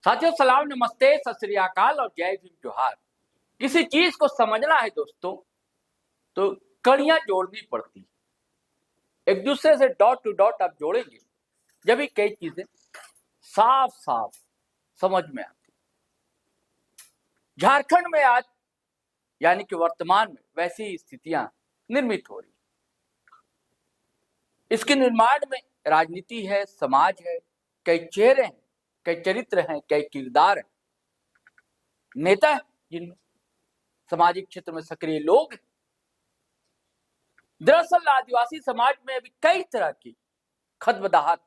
साथियों सलाम, नमस्ते, सत श्री अकाल और जय भीम जोहार। किसी चीज को समझना है दोस्तों तो कड़ियां जोड़नी पड़ती है। एक दूसरे से डॉट टू डॉट आप जोड़ेंगे जब भी कई चीजें साफ साफ समझ में आती। झारखंड में आज यानी कि वर्तमान में वैसी स्थितियां निर्मित हो रही। इसके निर्माण में राजनीति है, समाज है, कई चेहरे हैं, कई चरित्र हैं, कई किरदार हैं, नेता हैं, जिनमें सामाजिक क्षेत्र में सक्रिय लोग हैं। दरअसल आदिवासी समाज में अभी कई तरह की खदबदाहट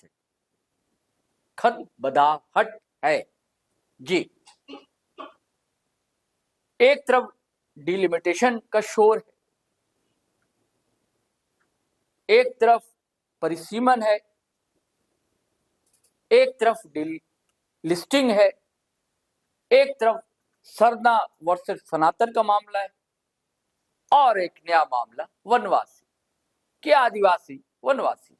है जी। एक तरफ डिलिमिटेशन का शोर है, एक तरफ परिसीमन है, एक तरफ लिस्टिंग है, एक तरफ सरना वर्सेस सनातन का मामला है और एक नया मामला वनवासी के आदिवासी वनवासी।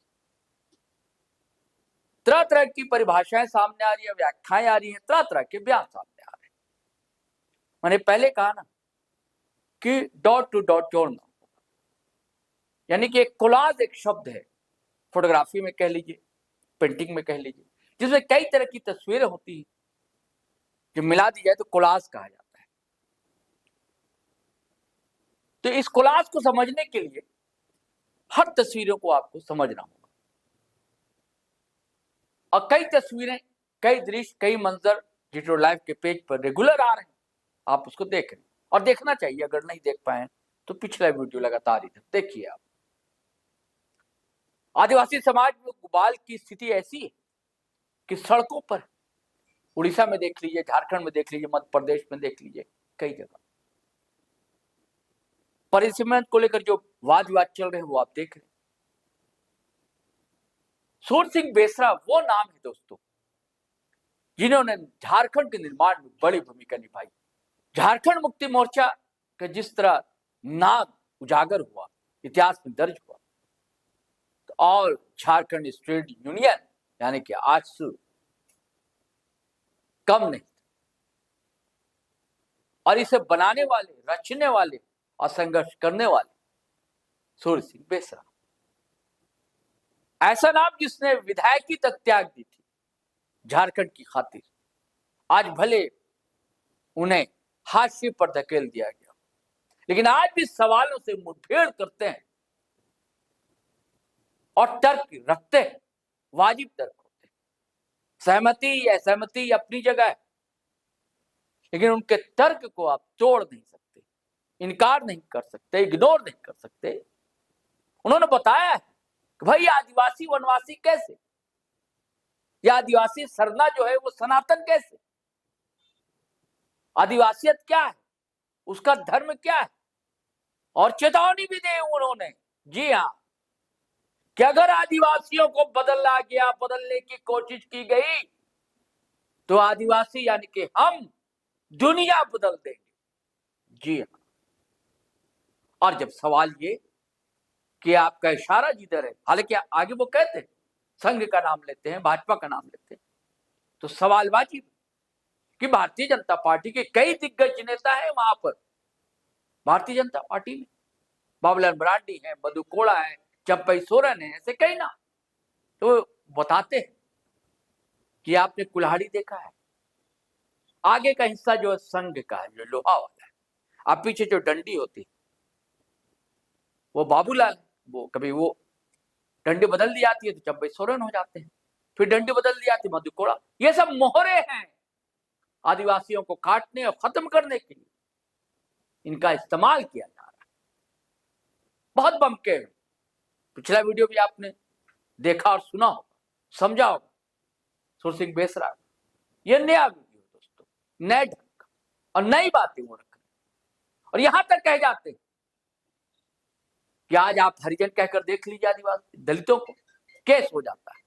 तरह तरह की परिभाषाएं सामने आ रही है, व्याख्याएं आ रही हैं, तरह तरह के बयान सामने आ रहे हैं। मैंने पहले कहा ना कि डॉट टू डॉट जोड़ना, यानी कि एक कोलाज एक शब्द है, फोटोग्राफी में कह लीजिए, पेंटिंग में कह लीजिए, जिसमें कई तरह की तस्वीरें होती हैं जो मिला दी जाए तो कोलाज कहा जाता है। तो इस कोलाज को समझने के लिए हर तस्वीरों को आपको समझना होगा और कई तस्वीरें, कई दृश्य, कई मंजर डिजिटल लाइफ के पेज पर रेगुलर आ रहे हैं, आप उसको देख रहे हैं और देखना चाहिए। अगर नहीं देख पाए तो पिछला वीडियो लगातार इधर देखिए आप। आदिवासी समाज में गुबाल की स्थिति ऐसी है कि सड़कों पर, उड़ीसा में देख लीजिए, झारखंड में देख लीजिए, मध्य प्रदेश में देख लीजिए, कई जगह परिसीमन को लेकर जो वाद विवाद चल रहे हैं वो आप देख रहे हैं। सूर सिंह बेसरा वो नाम है दोस्तों जिन्होंने झारखंड के निर्माण में बड़ी भूमिका निभाई। झारखंड मुक्ति मोर्चा का जिस तरह नाम उजागर हुआ, इतिहास में दर्ज हुआ, तो और झारखंड स्टूडेंट यूनियन यानी कि आजसू कम नहीं। और इसे बनाने वाले, रचने वाले और संघर्ष करने वाले सूर सिंह बेसरा, ऐसा नाम जिसने विधायकी तक त्याग दी थी झारखंड की खातिर, आज भले उन्हें हाशिए पर धकेल दिया गया, लेकिन आज भी सवालों से मुठभेड़ करते हैं और तर्क रखते हैं, वाजिब तर्क होते हैं। सहमति या असहमति अपनी जगह है, लेकिन उनके तर्क को आप तोड़ नहीं सकते, इनकार नहीं कर सकते, इग्नोर नहीं कर सकते। उन्होंने बताया कि भाई आदिवासी वनवासी कैसे, या आदिवासी सरना जो है वो सनातन कैसे, आदिवासियत क्या है, उसका धर्म क्या है, और चेतावनी भी दी उन्होंने। जी हाँ, कि अगर आदिवासियों को बदला गया, बदलने की कोशिश की गई तो आदिवासी यानी कि हम दुनिया बदल देंगे। जी हाँ, और जब सवाल ये कि आपका इशारा जिधर है, हालांकि आगे वो कहते हैं संघ का नाम लेते हैं, भाजपा का नाम लेते हैं, तो सवाल वाजिब कि भारतीय जनता पार्टी के कई दिग्गज नेता हैं वहां पर। भारतीय जनता पार्टी में बाबूलाल मरांडी है, मधु कोड़ा है, चंपई सोरेन है, ऐसे कई ना। तो बताते हैं कि आपने कुल्हाड़ी देखा है, आगे का हिस्सा जो है संघ का है, जो लोहा वाला है, आप पीछे जो डंडी होती है वो बाबूलाल, वो कभी वो डंडी बदल दी जाती है तो चंपई सोरेन हो जाते हैं, फिर डंडी बदल दी जाती है मधु कोड़ा। ये सब मोहरे हैं आदिवासियों को काटने और खत्म करने के लिए, इनका इस्तेमाल किया जा रहा है। बहुत बमके, पिछला वीडियो भी आपने देखा और सुना होगा, समझा होगा, सूर सिंह बेसरा। ये नया वीडियो दोस्तों, नए ढंग का और नई बातें वो रख रहे, और यहां तक कह जाते हैं कि आज आप हरिजन कहकर देख लीजिए, आदिवासी दलितों को केस हो जाता है।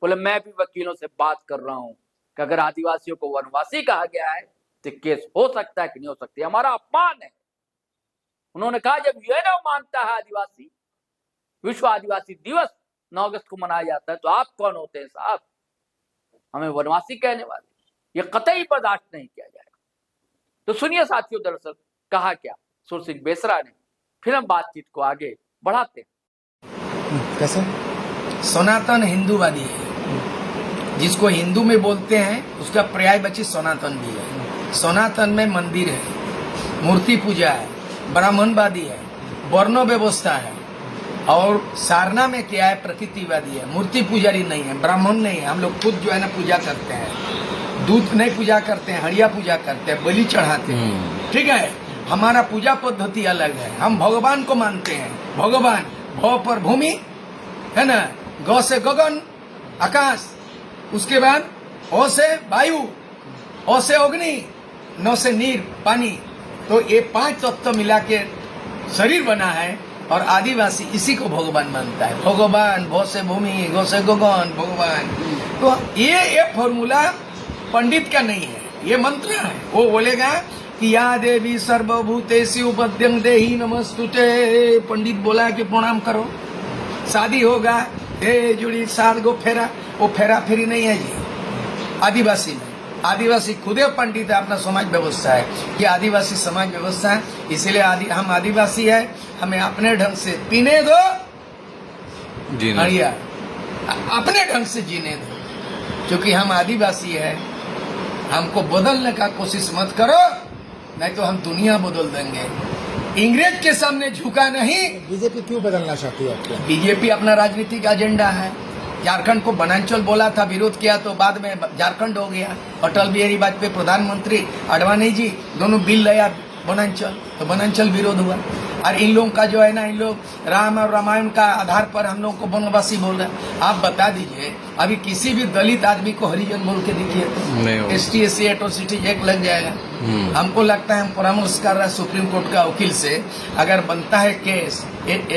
बोले मैं भी वकीलों से बात कर रहा हूं कि अगर आदिवासियों को वनवासी कहा गया है तो केस हो सकता है कि नहीं हो सकती, हमारा अपमान है। उन्होंने कहा जब यूएनओ मानता है आदिवासी, विश्व आदिवासी दिवस 9 अगस्त को मनाया जाता है, तो आप कौन होते हैं साहब हमें वनवासी कहने वाले। ये कतई बर्दाश्त नहीं किया जाएगा। तो सुनिए साथियों, दरअसल कहा क्या सुर सिंह बेसरा ने, फिर हम बातचीत को आगे बढ़ाते हैं। कैसे? सनातन हिंदूवादी है, जिसको हिंदू में बोलते हैं उसका पर्यायवाची सनातन भी है। सनातन में मंदिर है, मूर्ति पूजा है, ब्राह्मणवादी है, वर्ण व्यवस्था है, और सारना में क्या है, प्रकृतिवादी है। मूर्ति पुजारी नहीं है, ब्राह्मण नहीं है। हम लोग खुद जो है ना पूजा करते हैं, दूध नहीं पूजा करते हैं, हड़िया पूजा करते हैं, बलि चढ़ाते हैं। ठीक है, हमारा पूजा पद्धति अलग है। हम भगवान को मानते हैं। भगवान भव पर भूमि है ना, गौ से गगन आकाश, उसके बाद ओ से वायु, ओ से अग्नि, नौ से नीर पानी। तो ये 5 तत्व मिला के शरीर बना है, और आदिवासी इसी को भगवान मानता है। भगवान भव से भूमि, गौ से गगन, भगवान। तो ये फॉर्मूला पंडित का नहीं है, ये मंत्र है। वो बोलेगा कि या देवी सर्वभूतेषु उपद्यं देहि नमस्तुते। पंडित बोला कि प्रणाम करो। शादी होगा, हे जुड़ी 7 गो फेरा, वो फेरा फेरी नहीं है जी आदिवासी में। आदिवासी खुदे पंडित है, अपना समाज व्यवस्था है। ये आदिवासी समाज व्यवस्था है, इसलिए हम आदिवासी है। हमें अपने ढंग से पीने दो, बढ़िया अपने ढंग से जीने दो, क्योंकि हम आदिवासी है। हमको बदलने का कोशिश मत करो, नहीं तो हम दुनिया बदल देंगे। इंग्रेज के सामने झुका नहीं। बीजेपी क्यों बदलना चाहती है आपको? बीजेपी अपना राजनीतिक एजेंडा है। झारखंड को वनांचल बोला था, विरोध किया, तो बाद में झारखंड हो गया। अटल बिहारी वाजपेयी प्रधानमंत्री, आडवाणी जी दोनों बिल लाया वनांचल, तो वनांचल विरोध हुआ। और इन लोगों का जो है ना, इन लोग राम और रामायण का आधार पर हम लोग को वनवासी बोल रहे हैं। आप बता दीजिए, अभी किसी भी दलित आदमी को हरिजन बोल के देखिए तो ST SC एट्रोसिटी एक्ट लग जाएगा। हमको लगता है, हम परामर्श कर रहे हैं सुप्रीम कोर्ट का वकील से, अगर बनता है केस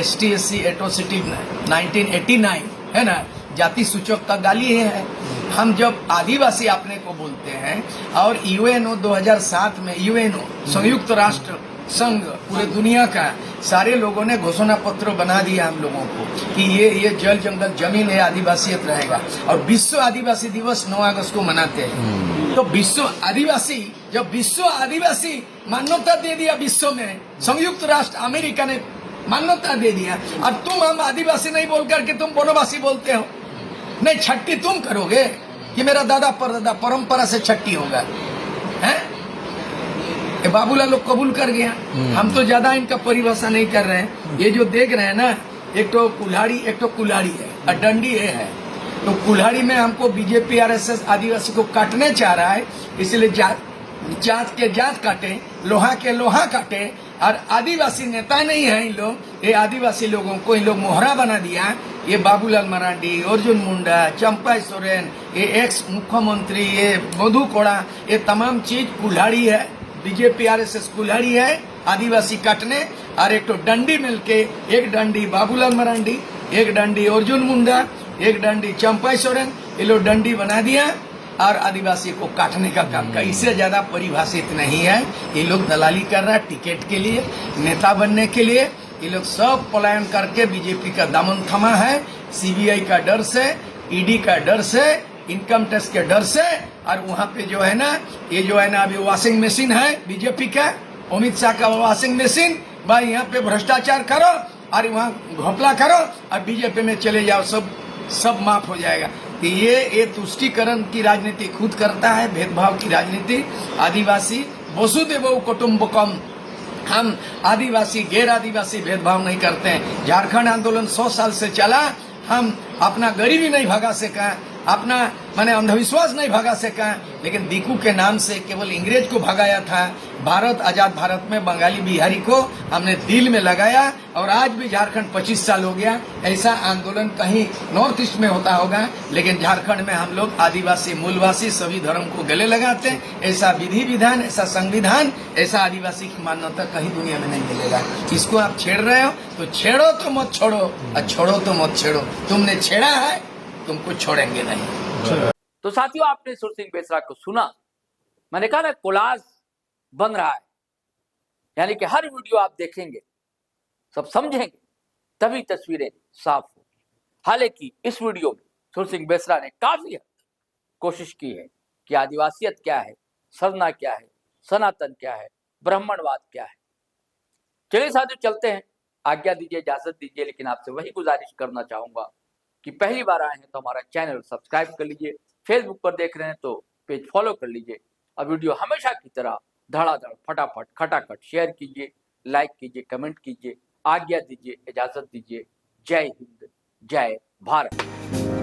ST SC एट्रोसिटी 1989 है ना, जाति सूचक का गाली है। हम जब आदिवासी अपने को बोलते हैं, और UNO 2007 में UNO संयुक्त राष्ट्र संघ पूरे दुनिया का सारे लोगों ने घोषणा पत्र बना दिया हम लोगों को कि ये जल जंगल जमीन है, आदिवासियत रहेगा। और विश्व आदिवासी दिवस 9 अगस्त को मनाते हैं। तो विश्व आदिवासी, जब विश्व आदिवासी मान्यता दे दिया विश्व में, संयुक्त राष्ट्र अमेरिका ने मान्यता दे दिया, और तुम हम आदिवासी नहीं बोल करके तुम वनवासी बोलते हो। नहीं, छट्टी तुम करोगे कि मेरा दादा परदादा परंपरा से छट्टी होगा, हैं? बाबूलाल लोग कबूल कर गया। हम तो ज्यादा इनका परिभाषा नहीं कर रहे हैं। ये जो देख रहे हैं ना, एक तो कुल्हाड़ी, एक तो कुल्हाड़ी है, और डंडी है। तो कुल्हाड़ी में हमको बीजेपी RSS आदिवासी को काटने चाह रहा है, इसलिए जात के जात काटे, लोहा के लोहा काटे। और आदिवासी नेता नहीं है इन लोग, ये आदिवासी लोगों को इन लोग मोहरा बना दिया। ये बाबूलाल मरांडी, अर्जुन मुंडा, चंपा सोरेन, ये एक्स मुख्यमंत्री, ये मधु कोड़ा, ये तमाम चीज कुल्हाड़ी है। बीजेपी RSS कुल्हाड़ी है आदिवासी काटने। और एक तो डंडी मिलके, एक डंडी बाबूलाल मरांडी, एक डंडी अर्जुन मुंडा, एक डंडी चंपा सोरेन, ये लोग डंडी बना दिया और आदिवासी को काटने का काम का। इससे ज्यादा परिभाषित नहीं है। ये लोग दलाली कर रहा है टिकट के लिए, नेता बनने के लिए। ये लोग सब पलायन करके बीजेपी का दामन थमा है, CBI का डर से, ED का डर से, इनकम टैक्स के डर से। और वहाँ पे जो है ना, ये जो है ना, अभी वॉशिंग मशीन है बीजेपी का, अमित शाह का वॉशिंग मशीन। भाई यहाँ पे भ्रष्टाचार करो और वहाँ घोपला करो और बीजेपी में चले जाओ, सब माफ हो जाएगा। तो ये तुष्टीकरण की राजनीति खुद करता है, भेदभाव की राजनीति। आदिवासी वसुदेव कुटुम्बकम, हम आदिवासी गैर आदिवासी भेदभाव नहीं करते हैं। झारखंड आंदोलन 100 साल से चला, हम अपना गरीबी नहीं भगा सका, अपना माने अंधविश्वास नहीं भगा सका, लेकिन दीकू के नाम से केवल इंग्रेज को भगाया था। भारत आजाद भारत में बंगाली बिहारी को हमने दिल में लगाया, और आज भी झारखंड 25 साल हो गया। ऐसा आंदोलन कहीं नॉर्थ ईस्ट में होता होगा, लेकिन झारखंड में हम लोग आदिवासी मूलवासी सभी धर्म को गले लगाते हैं। ऐसा विधि विधान, ऐसा संविधान, ऐसा आदिवासी की मान्यता कहीं दुनिया में नहीं मिलेगा। इसको आप छेड़ रहे हो तो छेड़ो तो मत छोड़ो, और छोड़ो तो मत छेड़ो। तुमने छेड़ा है, तुमको छोड़ेंगे नहीं। तो साथियों, आपने सुर सिंह बेसरा को सुना। मैंने कहा ना, कोलाज बन रहा है, यानी कि हर वीडियो आप देखेंगे, सब समझेंगे, तभी तस्वीरें साफ हो। हालांकि इस वीडियो में सुर सिंह बेसरा ने काफी कोशिश की है कि आदिवासियत क्या है, सरना क्या है, सनातन क्या है, ब्राह्मणवाद क्या है। चलिए साथियों चलते हैं, आज्ञा दीजिए, इजाजत दीजिए, लेकिन आपसे वही गुजारिश करना चाहूंगा कि पहली बार आए हैं तो हमारा चैनल सब्सक्राइब कर लीजिए, फेसबुक पर देख रहे हैं तो पेज फॉलो कर लीजिए, और वीडियो हमेशा की तरह धड़ाधड़ फटाफट खटाखट शेयर कीजिए, लाइक कीजिए, कमेंट कीजिए। आज्ञा दीजिए, इजाजत दीजिए। जय हिंद, जय भारत।